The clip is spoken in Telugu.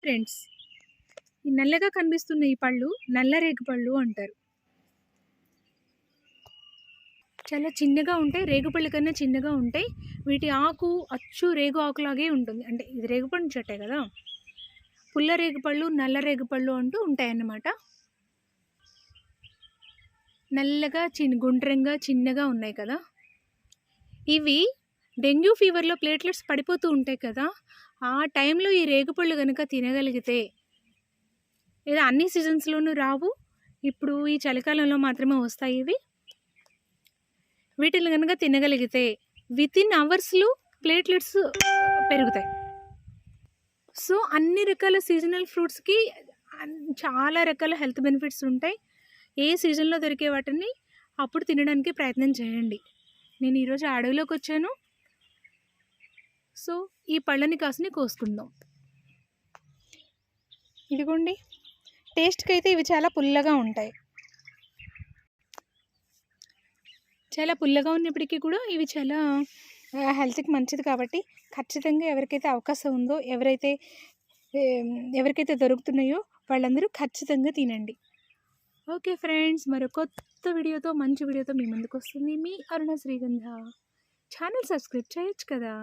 ఫ్రెండ్స్, ఈ నల్లగా కనిపిస్తున్న ఈ పళ్ళు నల్లరేగు పళ్ళు అంటారు. చాలా చిన్నగా ఉంటాయి, రేగుపళ్ళు కన్నా చిన్నగా ఉంటాయి. వీటి ఆకు అచ్చు రేగు ఆకులాగే ఉంటుంది. అంటే ఇది రేగుపండు చెట్టే కదా, పుల్ల రేగుపళ్ళు నల్ల రేగుపళ్ళు అంటూ ఉంటాయన్నమాట. నల్లగా గుండ్రంగా చిన్నగా ఉన్నాయి కదా. ఇవి డెంగ్యూ ఫీవర్లో ప్లేట్లెట్స్ పడిపోతూ ఉంటాయి కదా, ఆ టైంలో ఈ రేగుపళ్ళు కనుక తినగలిగితే, లేదా అన్ని సీజన్స్లోనూ రావు, ఇప్పుడు ఈ చలికాలంలో మాత్రమే వస్తాయి ఇవి. వీటిని కనుక తినగలిగితే వితిన్ అవర్స్లో ప్లేట్లెట్స్ పెరుగుతాయి. సో అన్ని రకాల సీజనల్ ఫ్రూట్స్కి చాలా రకాల హెల్త్ బెనిఫిట్స్ ఉంటాయి. ఏ సీజన్లో దొరికే వాటిని అప్పుడు తినడానికి ప్రయత్నం చేయండి. నేను ఈరోజు అడవిలోకి వచ్చాను, సో ఈ పళ్ళని కాసుని కోసుకుందాం. ఇదిగోండి, టేస్ట్కి అయితే ఇవి చాలా పుల్లగా ఉంటాయి. చాలా పుల్లగా ఉన్నప్పటికీ కూడా ఇవి చాలా హెల్త్కి మంచిది కాబట్టి ఖచ్చితంగా ఎవరికైతే అవకాశం ఉందో, ఎవరికైతే దొరుకుతున్నాయో వాళ్ళందరూ ఖచ్చితంగా తినండి. ఓకే ఫ్రెండ్స్, మరో కొత్త వీడియోతో మంచి వీడియోతో మీ ముందుకు వస్తుంది మీ అరుణ శ్రీగంధ. ఛానల్ సబ్స్క్రైబ్ చేయొచ్చు కదా.